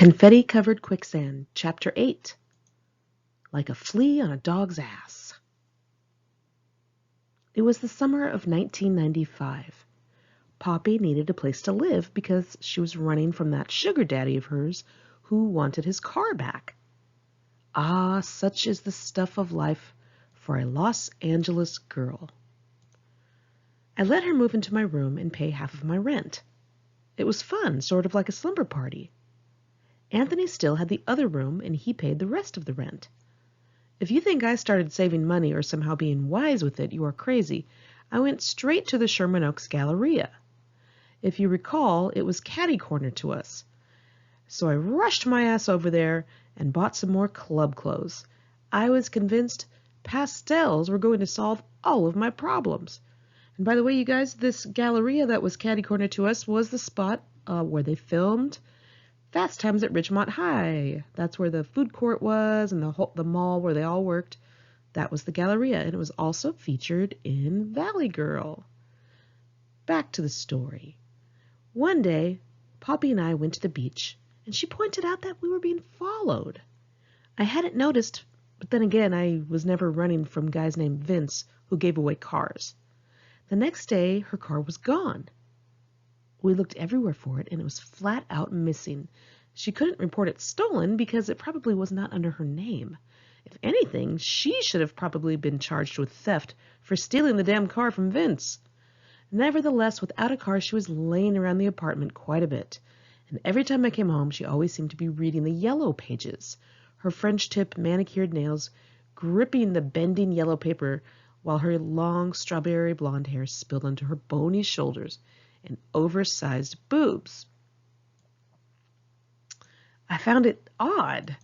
Confetti Covered Quicksand, Chapter 8. Like a Flea on a Dog's Ass. It was the summer of 1995. Poppy needed a place to live because she was running from that sugar daddy of hers who wanted his car back. Ah, such is the stuff of life for a Los Angeles girl. I let her move into my room and pay half of my rent. It was fun, sort of like a slumber party. Anthony still had the other room, and he paid the rest of the rent. If you think I started saving money or somehow being wise with it, you are crazy. I went straight to the Sherman Oaks Galleria. If you recall, it was catty-corner to us. So I rushed my ass over there and bought some more club clothes. I was convinced pastels were going to solve all of my problems. And by the way, you guys, this Galleria that was catty-corner to us was the spot where they filmed Fast Times at Ridgemont High. That's where the food court was and the mall where they all worked. That was the Galleria, and it was also featured in Valley Girl. Back to the story. One day, Poppy and I went to the beach, and she pointed out that we were being followed. I hadn't noticed, but then again, I was never running from guys named Vince who gave away cars. The next day, her car was gone. We looked everywhere for it, and it was flat out missing. She couldn't report it stolen because it probably was not under her name. If anything, she should have probably been charged with theft for stealing the damn car from Vince. Nevertheless, without a car, she was laying around the apartment quite a bit. And every time I came home, she always seemed to be reading the yellow pages, her French tip manicured nails gripping the bending yellow paper while her long strawberry blonde hair spilled onto her bony shoulders and oversized boobs. I found it odd,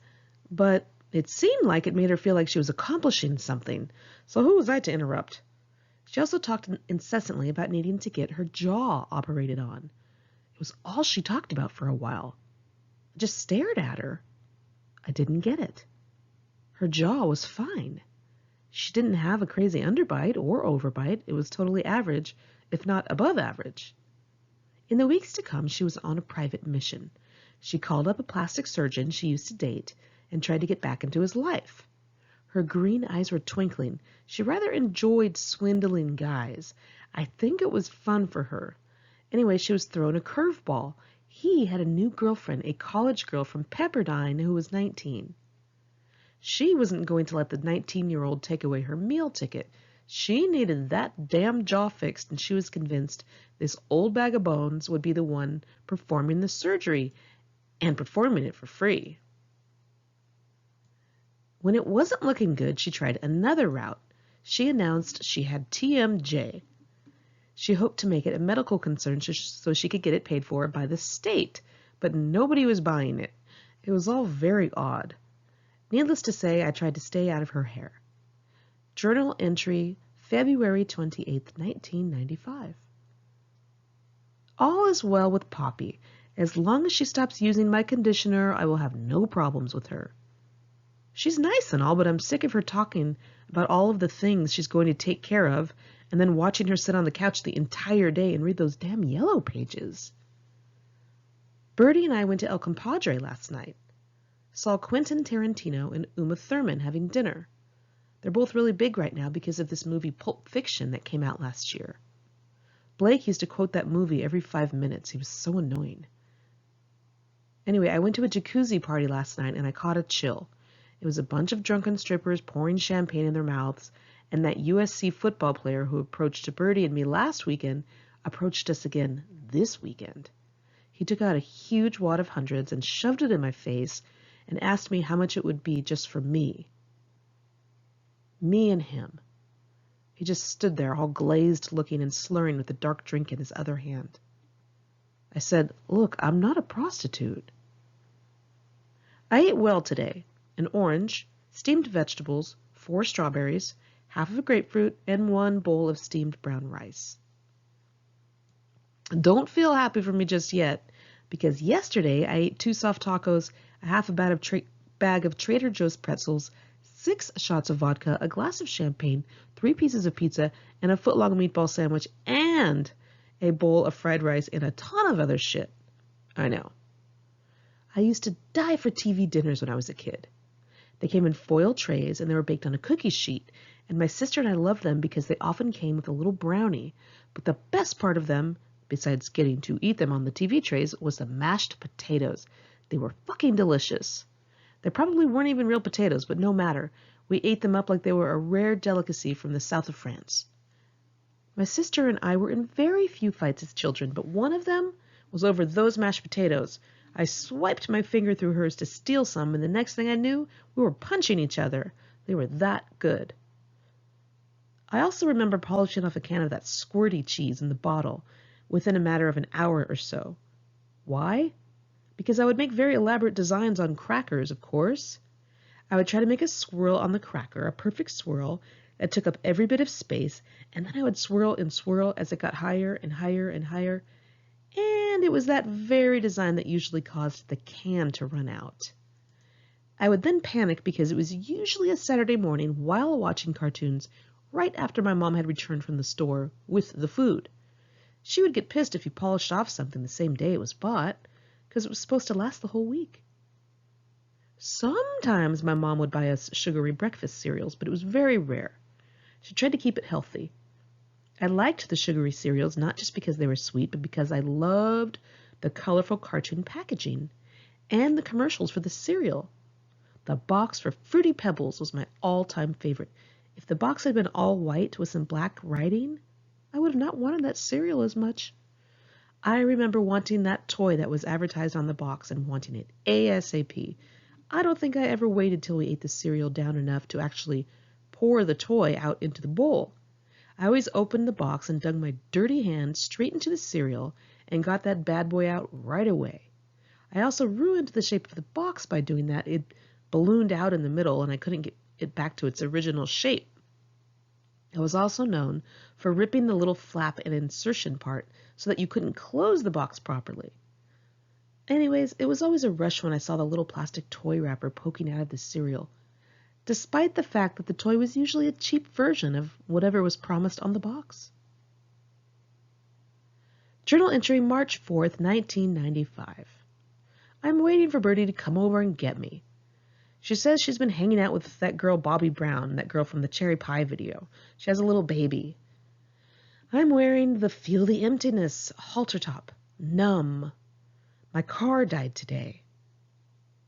but it seemed like it made her feel like she was accomplishing something, so who was I to interrupt? She also talked incessantly about needing to get her jaw operated on. It was all she talked about for a while. I just stared at her. I didn't get it. Her jaw was fine. She didn't have a crazy underbite or overbite. It was totally average, if not above average. In the weeks to come, she was on a private mission. She called up a plastic surgeon she used to date and tried to get back into his life. Her green eyes were twinkling. She rather enjoyed swindling guys. I think it was fun for her. Anyway, she was thrown a curveball. He had a new girlfriend, a college girl from Pepperdine who was 19. She wasn't going to let the 19-year-old take away her meal ticket. She needed that damn jaw fixed, and she was convinced this old bag of bones would be the one performing the surgery, and performing it for free. When it wasn't looking good, she tried another route. She announced she had TMJ. She hoped to make it a medical concern so she could get it paid for by the state, but nobody was buying it. It was all very odd. Needless to say, I tried to stay out of her hair. Journal entry, February 28, 1995. All is well with Poppy. As long as she stops using my conditioner, I will have no problems with her. She's nice and all, but I'm sick of her talking about all of the things she's going to take care of and then watching her sit on the couch the entire day and read those damn yellow pages. Bertie and I went to El Compadre last night. Saw Quentin Tarantino and Uma Thurman having dinner. They're both really big right now because of this movie Pulp Fiction that came out last year. Blake used to quote that movie every 5 minutes. He was so annoying. Anyway, I went to a jacuzzi party last night and I caught a chill. It was a bunch of drunken strippers pouring champagne in their mouths, and that USC football player who approached Bertie and me last weekend approached us again this weekend. He took out a huge wad of hundreds and shoved it in my face and asked me how much it would be just for me. Me and him. He just stood there all glazed looking and slurring with the dark drink in his other hand. I said, "Look, I'm not a prostitute." I ate well today. An orange, steamed vegetables, 4 strawberries, half of a grapefruit, and 1 bowl of steamed brown rice. Don't feel happy for me just yet, because yesterday I ate 2 soft tacos, a half a bag of Trader Joe's pretzels, 6 shots of vodka, a glass of champagne, 3 pieces of pizza, and a foot-long meatball sandwich, and a bowl of fried rice and a ton of other shit. I know. I used to die for TV dinners when I was a kid. They came in foil trays and they were baked on a cookie sheet, and my sister and I loved them because they often came with a little brownie. But the best part of them, besides getting to eat them on the TV trays, was the mashed potatoes. They were fucking delicious. They probably weren't even real potatoes, but no matter. We ate them up like they were a rare delicacy from the south of France. My sister and I were in very few fights as children, but one of them was over those mashed potatoes. I swiped my finger through hers to steal some, and the next thing I knew, we were punching each other. They were that good. I also remember polishing off a can of that squirty cheese in the bottle within a matter of an hour or so. Why? Because I would make very elaborate designs on crackers, of course. I would try to make a swirl on the cracker, a perfect swirl that took up every bit of space, and then I would swirl and swirl as it got higher and higher and higher. And it was that very design that usually caused the can to run out. I would then panic because it was usually a Saturday morning while watching cartoons right after my mom had returned from the store with the food. She would get pissed if you polished off something the same day it was bought, because it was supposed to last the whole week. Sometimes my mom would buy us sugary breakfast cereals, but it was very rare. She tried to keep it healthy. I liked the sugary cereals not just because they were sweet, but because I loved the colorful cartoon packaging and the commercials for the cereal. The box for Fruity Pebbles was my all-time favorite. If the box had been all white with some black writing, I would have not wanted that cereal as much. I remember wanting that toy that was advertised on the box and wanting it ASAP. I don't think I ever waited till we ate the cereal down enough to actually pour the toy out into the bowl. I always opened the box and dug my dirty hand straight into the cereal and got that bad boy out right away. I also ruined the shape of the box by doing that. It ballooned out in the middle and I couldn't get it back to its original shape. I was also known for ripping the little flap and insertion part so that you couldn't close the box properly. Anyways, it was always a rush when I saw the little plastic toy wrapper poking out of the cereal, despite the fact that the toy was usually a cheap version of whatever was promised on the box. Journal entry March 4th, 1995. I'm waiting for Bertie to come over and get me. She says she's been hanging out with that girl Bobby Brown, that girl from the Cherry Pie video. She has a little baby. I'm wearing the Feel the Emptiness halter top. Numb. My car died today.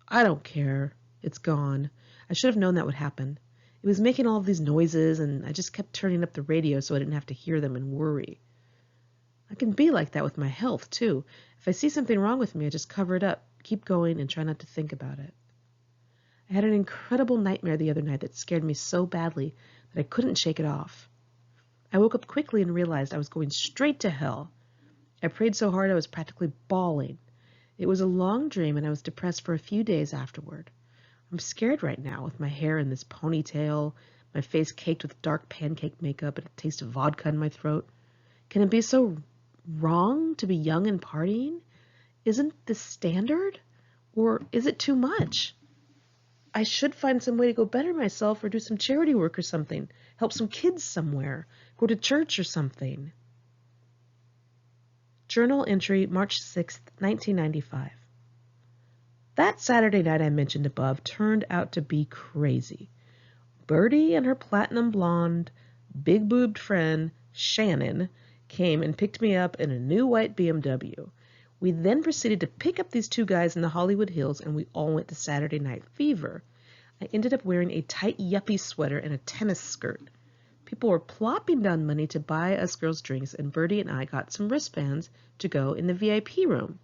I don't care. It's gone. I should have known that would happen. It was making all of these noises, and I just kept turning up the radio so I didn't have to hear them and worry. I can be like that with my health, too. If I see something wrong with me, I just cover it up, keep going, and try not to think about it. I had an incredible nightmare the other night that scared me so badly that I couldn't shake it off. I woke up quickly and realized I was going straight to hell. I prayed so hard I was practically bawling. It was a long dream, and I was depressed for a few days afterward. I'm scared right now, with my hair in this ponytail, my face caked with dark pancake makeup, and a taste of vodka in my throat. Can it be so wrong to be young and partying? Isn't this standard? Or is it too much? I should find some way to go better myself or do some charity work or something. Help some kids somewhere. Go to church or something. Journal entry March 6th, 1995. That Saturday night I mentioned above turned out to be crazy. Bertie and her platinum blonde, big-boobed friend, Shannon, came and picked me up in a new white BMW. We then proceeded to pick up these two guys in the Hollywood Hills, and we all went to Saturday Night Fever. I ended up wearing a tight yuppie sweater and a tennis skirt. People were plopping down money to buy us girls drinks, and Bertie and I got some wristbands to go in the VIP room.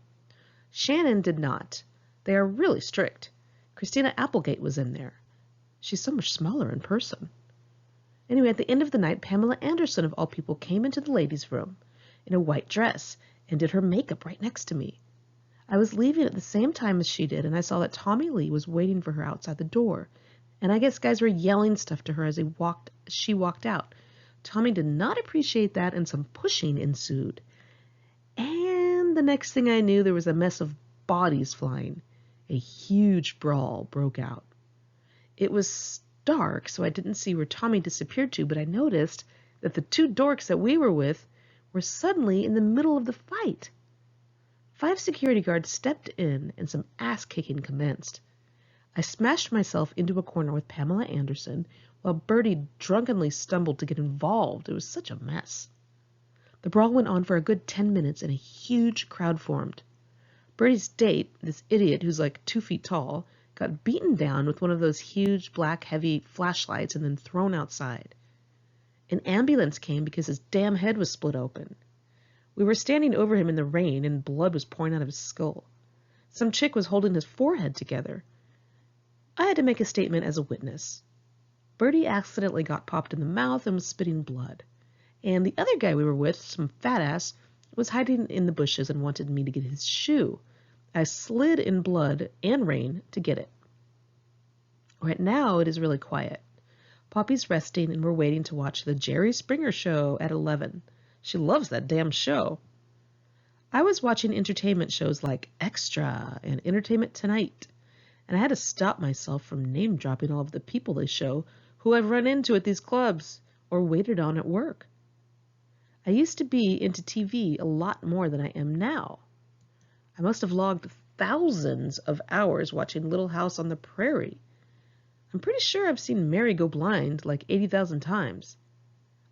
Shannon did not. They are really strict. Christina Applegate was in there. She's so much smaller in person. Anyway, at the end of the night, Pamela Anderson, of all people, came into the ladies' room in a white dress and did her makeup right next to me. I was leaving at the same time as she did, and I saw that Tommy Lee was waiting for her outside the door. And I guess guys were yelling stuff to her as she walked out. Tommy did not appreciate that, and some pushing ensued. And the next thing I knew, there was a mess of bodies flying. A huge brawl broke out. It was dark, so I didn't see where Tommy disappeared to, but I noticed that the two dorks that we were with were suddenly in the middle of the fight. 5 security guards stepped in and some ass-kicking commenced. I smashed myself into a corner with Pamela Anderson while Bertie drunkenly stumbled to get involved. It was such a mess. The brawl went on for a good 10 minutes and a huge crowd formed. Bertie's date, this idiot who's like 2 feet tall, got beaten down with one of those huge black heavy flashlights and then thrown outside. An ambulance came because his damn head was split open. We were standing over him in the rain and blood was pouring out of his skull. Some chick was holding his forehead together. I had to make a statement as a witness. Bertie accidentally got popped in the mouth and was spitting blood. And the other guy we were with, some fat ass, was hiding in the bushes and wanted me to get his shoe. I slid in blood and rain to get it. Right now it is really quiet. Poppy's resting and we're waiting to watch the Jerry Springer show at 11. She loves that damn show. I was watching entertainment shows like Extra and Entertainment Tonight, and I had to stop myself from name-dropping all of the people they show who I've run into at these clubs or waited on at work. I used to be into TV a lot more than I am now. I must have logged thousands of hours watching Little House on the Prairie. I'm pretty sure I've seen Mary Go Blind like 80,000 times.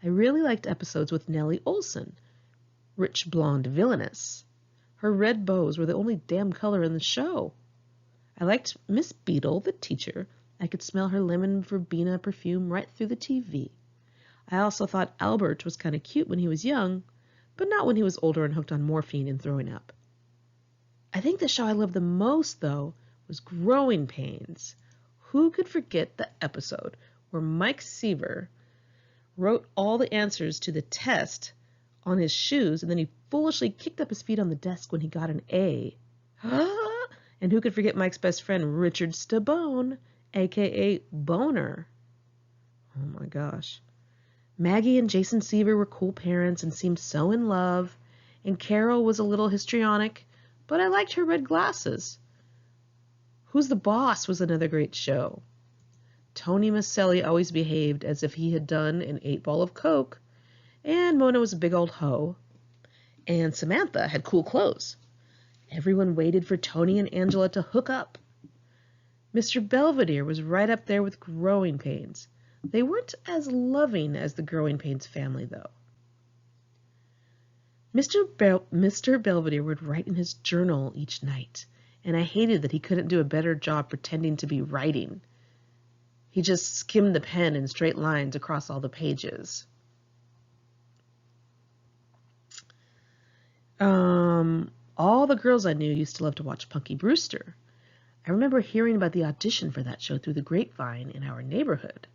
I really liked episodes with Nellie Olson, rich blonde villainess. Her red bows were the only damn color in the show. I liked Miss Beadle, the teacher. I could smell her lemon verbena perfume right through the TV. I also thought Albert was kind of cute when he was young, but not when he was older and hooked on morphine and throwing up. I think the show I loved the most, though, was Growing Pains. Who could forget the episode where Mike Seaver wrote all the answers to the test on his shoes and then he foolishly kicked up his feet on the desk when he got an A? And who could forget Mike's best friend, Richard Stabone, a.k.a. Boner? Oh my gosh. Maggie and Jason Seaver were cool parents and seemed so in love, and Carol was a little histrionic, but I liked her red glasses. Who's the Boss was another great show. Tony Maselli always behaved as if he had done an 8-ball of coke, and Mona was a big old hoe, and Samantha had cool clothes. Everyone waited for Tony and Angela to hook up. Mr. Belvedere was right up there with Growing Pains. They weren't as loving as the Growing Pains family, though. Mr. Belvedere would write in his journal each night, and I hated that he couldn't do a better job pretending to be writing. He just skimmed the pen in straight lines across all the pages. All the girls I knew used to love to watch Punky Brewster. I remember hearing about the audition for that show through the grapevine in our neighborhood.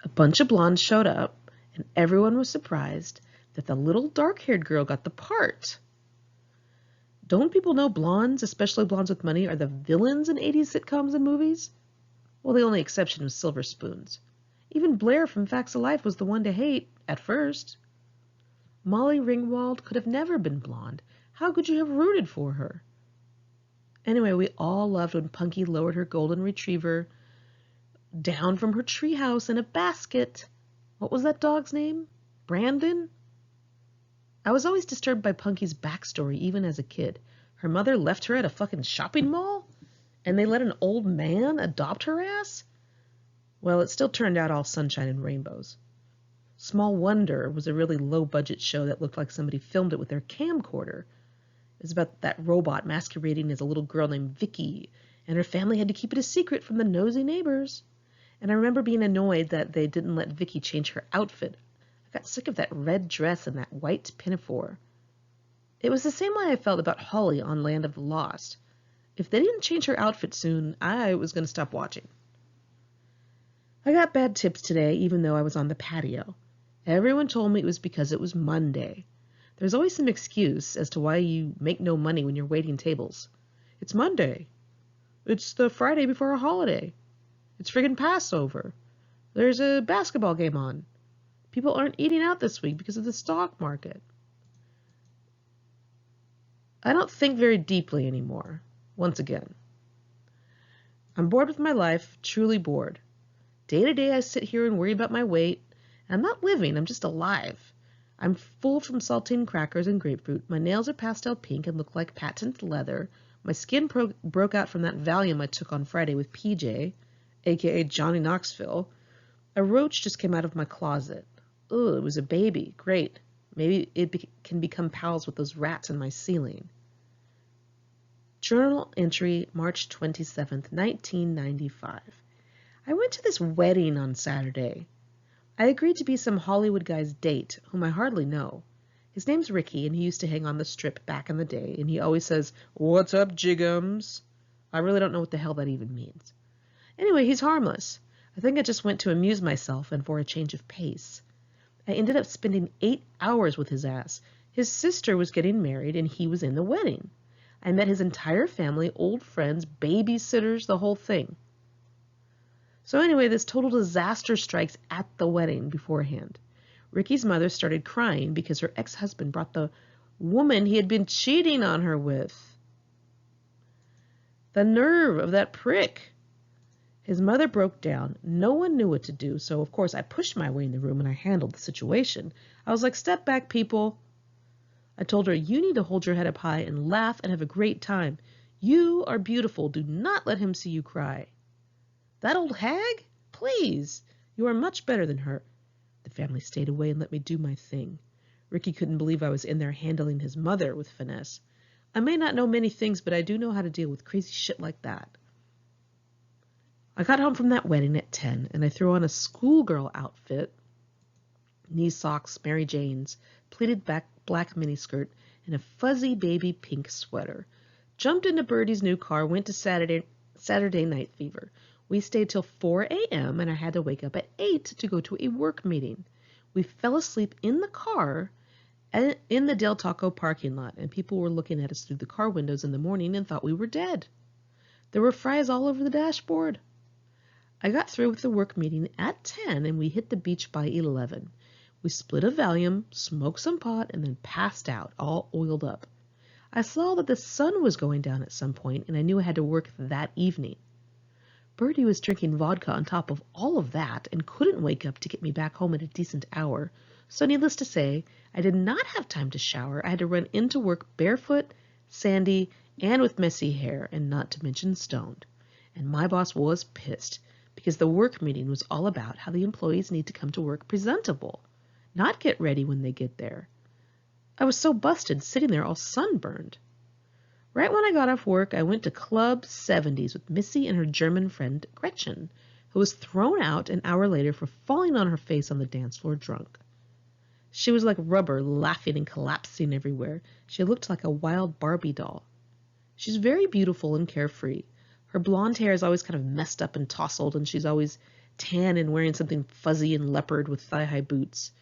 A bunch of blondes showed up, and everyone was surprised that the little dark-haired girl got the part. Don't people know blondes, especially blondes with money, are the villains in 80s sitcoms and movies? Well, the only exception was Silver Spoons. Even Blair from Facts of Life was the one to hate, at first. Molly Ringwald could have never been blonde. How could you have rooted for her? Anyway, we all loved when Punky lowered her golden retriever down from her treehouse in a basket. What was that dog's name? Brandon? I was always disturbed by Punky's backstory, even as a kid. Her mother left her at a fucking shopping mall? And they let an old man adopt her ass? Well, it still turned out all sunshine and rainbows. Small Wonder was a really low-budget show that looked like somebody filmed it with their camcorder. It was about that robot masquerading as a little girl named Vicky, and her family had to keep it a secret from the nosy neighbors. And I remember being annoyed that they didn't let Vicky change her outfit. I got sick of that red dress and that white pinafore. It was the same way I felt about Holly on Land of the Lost. If they didn't change her outfit soon, I was going to stop watching. I got bad tips today, even though I was on the patio. Everyone told me it was because it was Monday. There's always some excuse as to why you make no money when you're waiting tables. It's Monday. It's the Friday before a holiday. It's friggin' Passover. There's a basketball game on. People aren't eating out this week because of the stock market. I don't think very deeply anymore. Once again. I'm bored with my life, truly bored. Day to day I sit here and worry about my weight. I'm not living, I'm just alive. I'm full from saltine crackers and grapefruit. My nails are pastel pink and look like patent leather. My skin broke out from that Valium I took on Friday with PJ, a.k.a. Johnny Knoxville. A roach just came out of my closet. Ugh, it was a baby. Great. Maybe it can become pals with those rats in my ceiling. Journal entry, March 27th, 1995. I went to this wedding on Saturday. I agreed to be some Hollywood guy's date, whom I hardly know. His name's Ricky, and he used to hang on the Strip back in the day, and he always says, "What's up, Jiggums?" I really don't know what the hell that even means. Anyway, he's harmless. I think I just went to amuse myself and for a change of pace. I ended up spending 8 hours with his ass. His sister was getting married, and he was in the wedding. I met his entire family, old friends, babysitters, the whole thing. So anyway, this total disaster strikes at the wedding beforehand. Ricky's mother started crying because her ex-husband brought the woman he had been cheating on her with. The nerve of that prick. His mother broke down. No one knew what to do, so of course I pushed my way in the room and I handled the situation. I was like, "Step back, people." I told her, "You need to hold your head up high and laugh and have a great time. You are beautiful. Do not let him see you cry." "That old hag? Please. You are much better than her." The family stayed away and let me do my thing. Ricky couldn't believe I was in there handling his mother with finesse. I may not know many things, but I do know how to deal with crazy shit like that. I got home from that wedding at 10, and I threw on a schoolgirl outfit, knee socks, Mary Jane's, pleated black miniskirt, and a fuzzy baby pink sweater. Jumped into Birdie's new car, went to Saturday Night Fever. We stayed till 4 a.m., and I had to wake up at 8 to go to a work meeting. We fell asleep in the car in the Del Taco parking lot, and people were looking at us through the car windows in the morning and thought we were dead. There were fries all over the dashboard. I got through with the work meeting at 10, and we hit the beach by 11. We split a Valium, smoked some pot, and then passed out, all oiled up. I saw that the sun was going down at some point, and I knew I had to work that evening. Birdie was drinking vodka on top of all of that and couldn't wake up to get me back home at a decent hour. So needless to say, I did not have time to shower. I had to run into work barefoot, sandy, and with messy hair, and not to mention stoned. And my boss was pissed, because the work meeting was all about how the employees need to come to work presentable, not get ready when they get there. I was so busted sitting there all sunburned. Right when I got off work, I went to Club 70s with Missy and her German friend Gretchen, who was thrown out an hour later for falling on her face on the dance floor drunk. She was like rubber, laughing and collapsing everywhere. She looked like a wild Barbie doll. She's very beautiful and carefree. Her blonde hair is always kind of messed up and tousled, and she's always tan and wearing something fuzzy and leopard with thigh-high boots.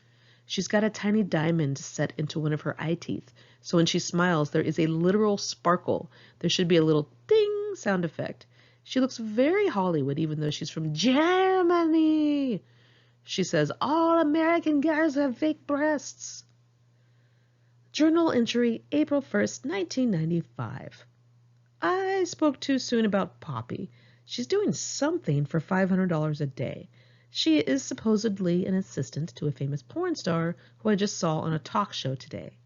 She's got a tiny diamond set into one of her eye teeth, so when she smiles, there is a literal sparkle. There should be a little ding sound effect. She looks very Hollywood, even though she's from Germany. She says, "All American girls have fake breasts." Journal entry, April 1st, 1995. I spoke too soon about Poppy. She's doing something for $500 a day. She is supposedly an assistant to a famous porn star who I just saw on a talk show today.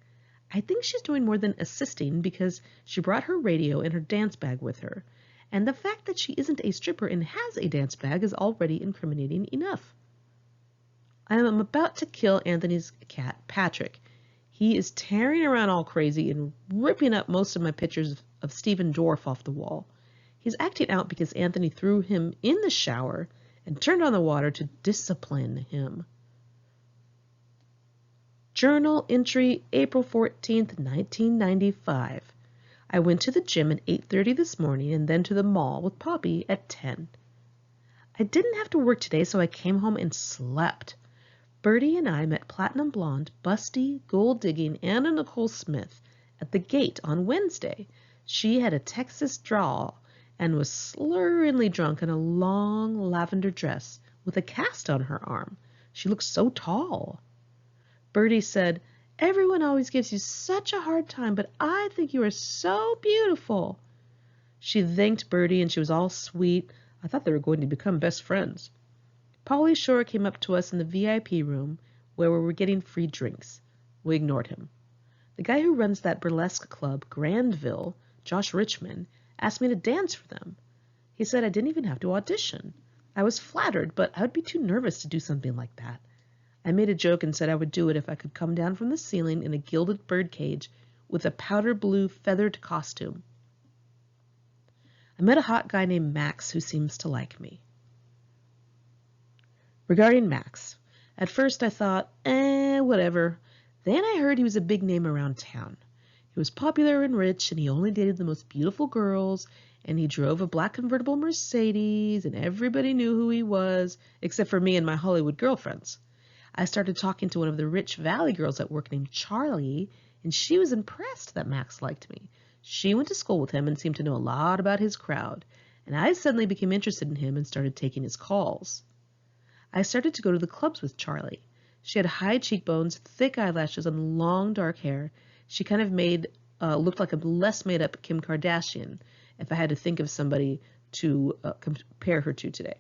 I think she's doing more than assisting because she brought her radio and her dance bag with her, and the fact that she isn't a stripper and has a dance bag is already incriminating enough. I am about to kill Anthony's cat, Patrick. He is tearing around all crazy and ripping up most of my pictures of Stephen Dorff off the wall. He's acting out because Anthony threw him in the shower and turned on the water to discipline him. Journal entry, April 14th, 1995. I went to the gym at 8:30 this morning and then to the mall with Poppy at 10. I didn't have to work today, so I came home and slept. Birdie and I met platinum blonde, busty, gold-digging Anna Nicole Smith at the gate on Wednesday. She had a Texas drawl and was slurringly drunk in a long lavender dress with a cast on her arm. She looked so tall. Birdie said, "Everyone always gives you such a hard time, but I think you are so beautiful." She thanked Birdie, and she was all sweet. I thought they were going to become best friends. Pauly Shore came up to us in the VIP room where we were getting free drinks. We ignored him. The guy who runs that burlesque club, Grandville, Josh Richmond, asked me to dance for them. He said I didn't even have to audition. I was flattered, but I would be too nervous to do something like that. I made a joke and said I would do it if I could come down from the ceiling in a gilded birdcage with a powder blue feathered costume. I met a hot guy named Max who seems to like me. Regarding Max, at first I thought, whatever. Then I heard he was a big name around town. He was popular and rich, and he only dated the most beautiful girls, and he drove a black convertible Mercedes, and everybody knew who he was, except for me and my Hollywood girlfriends. I started talking to one of the rich Valley girls at work named Charlie, and she was impressed that Max liked me. She went to school with him and seemed to know a lot about his crowd, and I suddenly became interested in him and started taking his calls. I started to go to the clubs with Charlie. She had high cheekbones, thick eyelashes, and long dark hair. She kind of looked like a less made-up Kim Kardashian, if I had to think of somebody to compare her to today.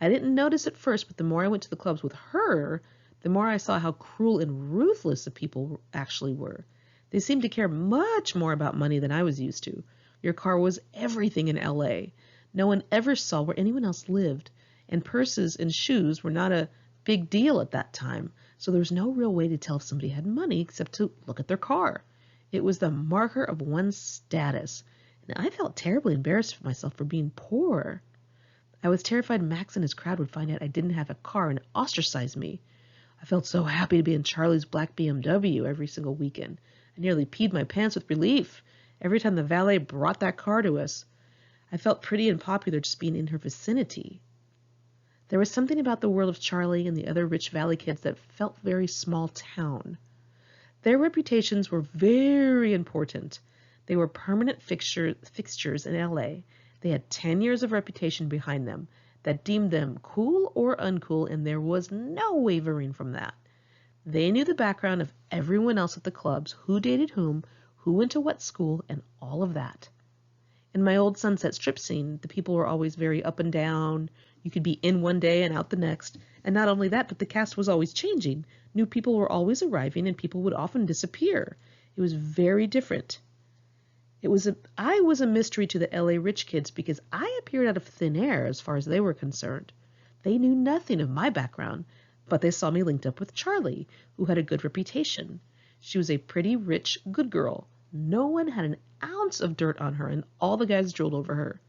I didn't notice at first, but the more I went to the clubs with her, the more I saw how cruel and ruthless the people actually were. They seemed to care much more about money than I was used to. Your car was everything in L.A. No one ever saw where anyone else lived, and purses and shoes were not a big deal at that time, so there was no real way to tell if somebody had money except to look at their car. It was the marker of one's status, and I felt terribly embarrassed for myself for being poor. I was terrified Max and his crowd would find out I didn't have a car and ostracize me. I felt so happy to be in Charlie's black BMW every single weekend. I nearly peed my pants with relief every time the valet brought that car to us. I felt pretty and popular just being in her vicinity. There was something about the world of Charlie and the other rich Valley kids that felt very small town. Their reputations were very important. They were permanent fixtures in L.A. They had 10 years of reputation behind them that deemed them cool or uncool, and there was no wavering from that. They knew the background of everyone else at the clubs, who dated whom, who went to what school, and all of that. In my old Sunset Strip scene, the people were always very up and down. You could be in one day and out the next. And not only that, but the cast was always changing. New people were always arriving, and people would often disappear. It was very different. I was a mystery to the L.A. rich kids because I appeared out of thin air as far as they were concerned. They knew nothing of my background, but they saw me linked up with Charlie, who had a good reputation. She was a pretty, rich, good girl. No one had an ounce of dirt on her, and all the guys drooled over her.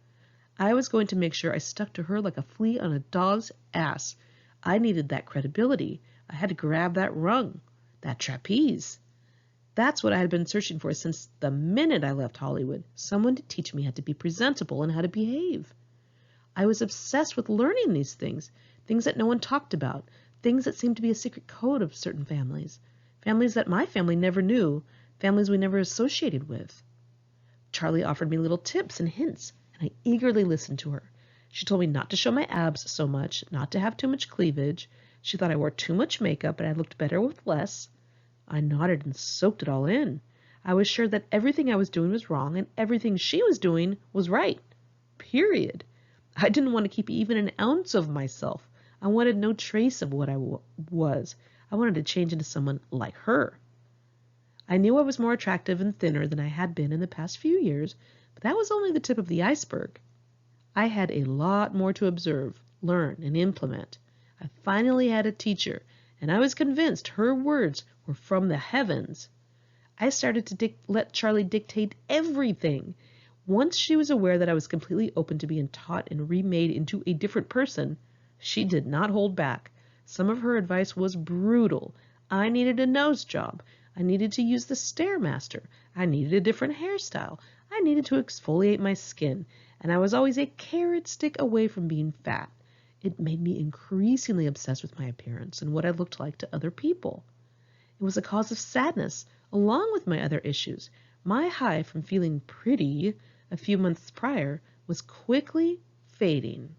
I was going to make sure I stuck to her like a flea on a dog's ass. I needed that credibility. I had to grab that rung, that trapeze. That's what I had been searching for since the minute I left Hollywood, someone to teach me how to be presentable and how to behave. I was obsessed with learning these things that no one talked about, things that seemed to be a secret code of certain families that my family never knew, families we never associated with. Charlie offered me little tips and hints, and I eagerly listened to her. She told me not to show my abs so much, not to have too much cleavage. She thought I wore too much makeup and I looked better with less. I nodded and soaked it all in. I was sure that everything I was doing was wrong and everything she was doing was right. Period. I didn't want to keep even an ounce of myself. I wanted no trace of what I was. I wanted to change into someone like her. I knew I was more attractive and thinner than I had been in the past few years, but that was only the tip of the iceberg. I had a lot more to observe, learn, and implement. I finally had a teacher, and I was convinced her words were from the heavens. I started to let Charlie dictate everything. Once she was aware that I was completely open to being taught and remade into a different person, she did not hold back. Some of her advice was brutal. I needed a nose job. I needed to use the Stairmaster. I needed a different hairstyle. I needed to exfoliate my skin. And I was always a carrot stick away from being fat. It made me increasingly obsessed with my appearance and what I looked like to other people. It was a cause of sadness, along with my other issues. My high from feeling pretty a few months prior was quickly fading.